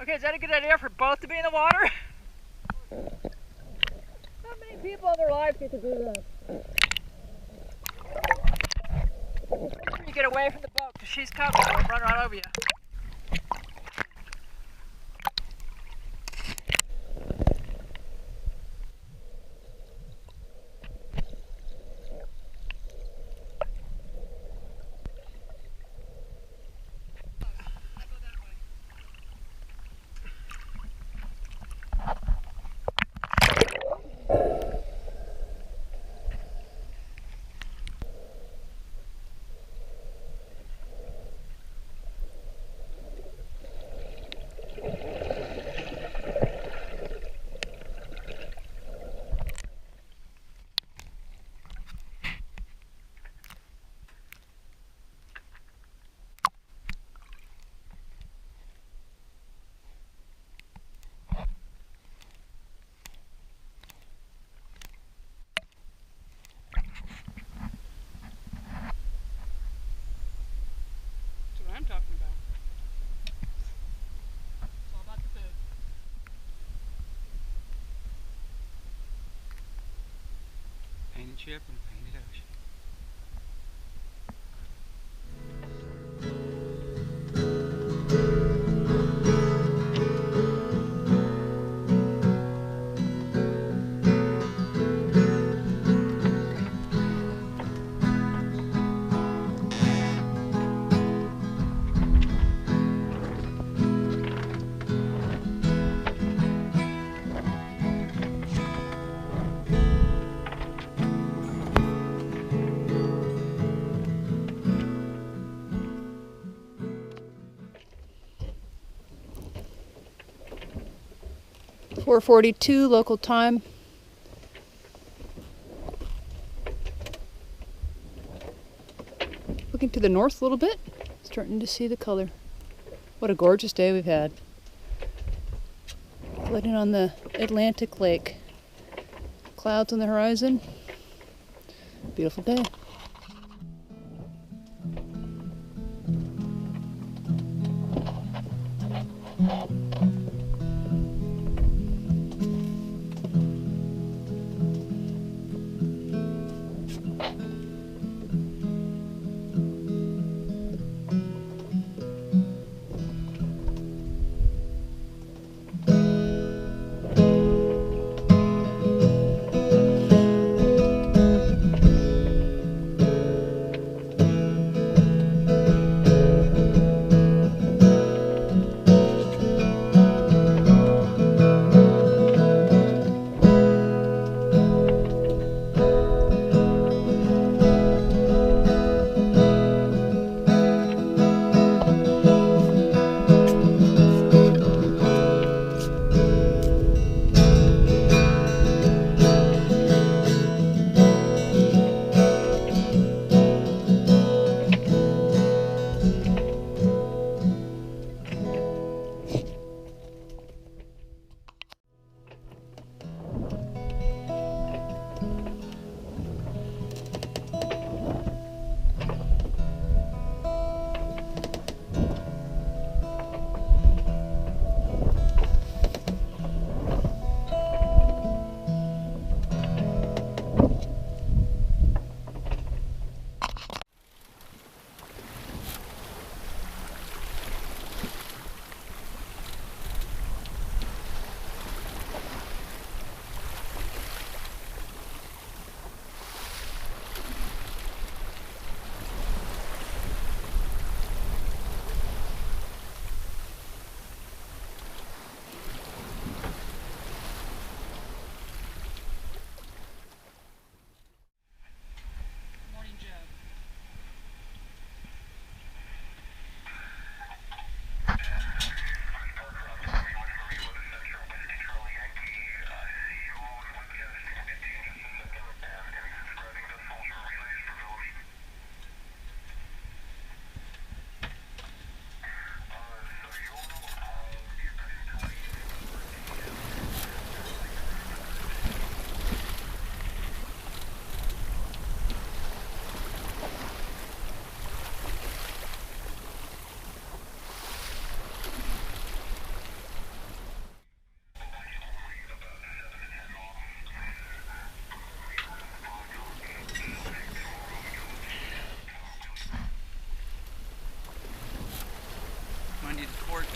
Okay, is that a good idea for both to be in the water? Not many people in their lives get to do that. You get away from the boat because she's coming. She'll run right over you. I'm talking about. It's all about the food. Painted ship and a painted ocean. .442 local time. Looking to the north a little bit, starting to see the color. What a gorgeous day we've had. Floating on the Atlantic Lake. Clouds on the horizon. Beautiful day.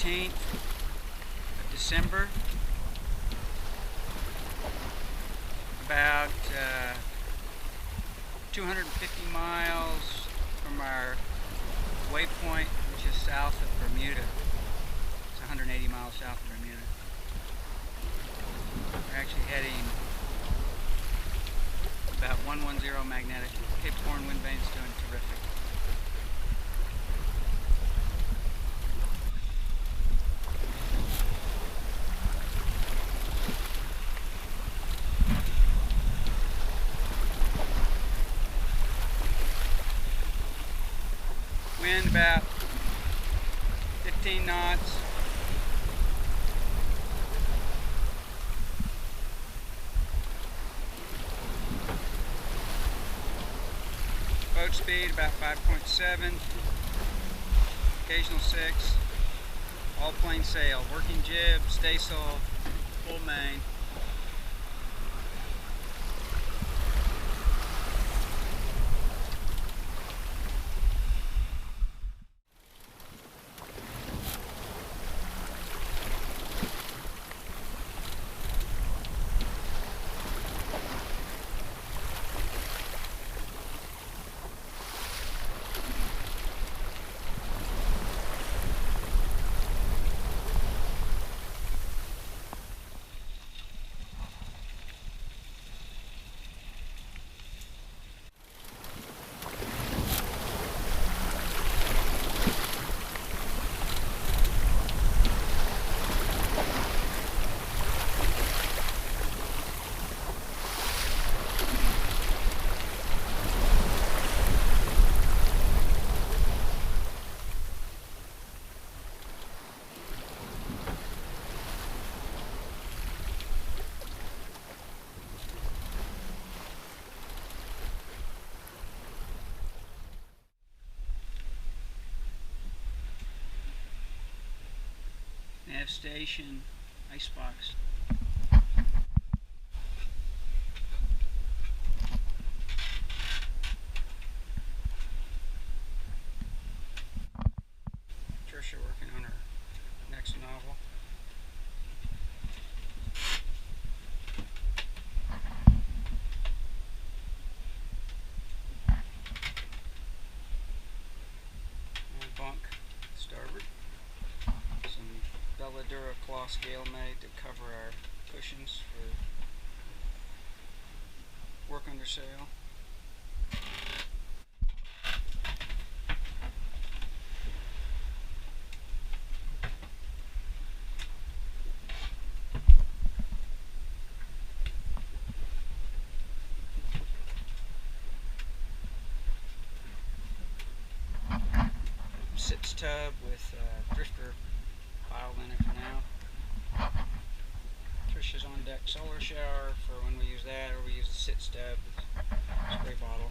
13th of December, about 250 miles from our waypoint, which is south of Bermuda. It's 180 miles south of Bermuda. We're actually heading about 110 magnetic. Cape Horn wind vane is doing terrific. Wind about 15 knots. Boat speed about 5.7, occasional 6, all plain sail, working jib, staysail, full main. Nav station, icebox. Trisha working on her next novel. And bunk starboard. Some Belladura claw scale made to cover our cushions for work under sail. Sits tub with drifter pile in it for now. Trisha's on deck solar shower for when we use that, or we use the sit stub spray bottle.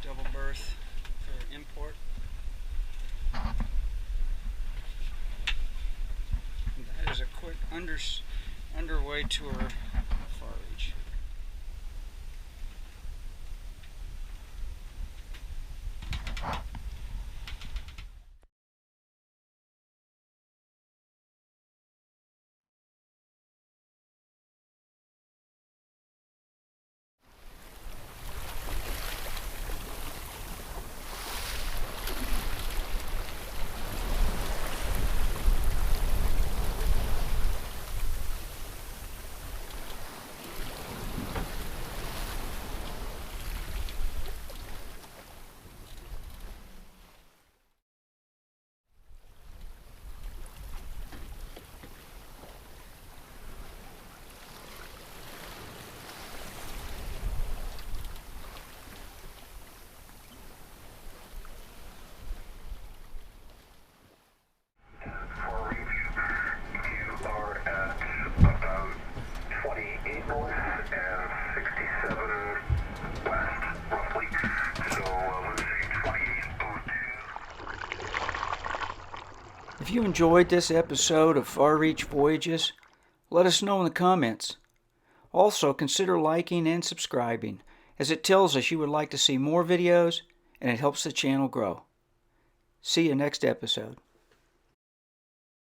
Double berth for import. And that is a quick underway tour of Far Reach. If you enjoyed this episode of Far Reach Voyages, let us know in the comments. Also, consider liking and subscribing, as it tells us you would like to see more videos and it helps the channel grow. See you next episode.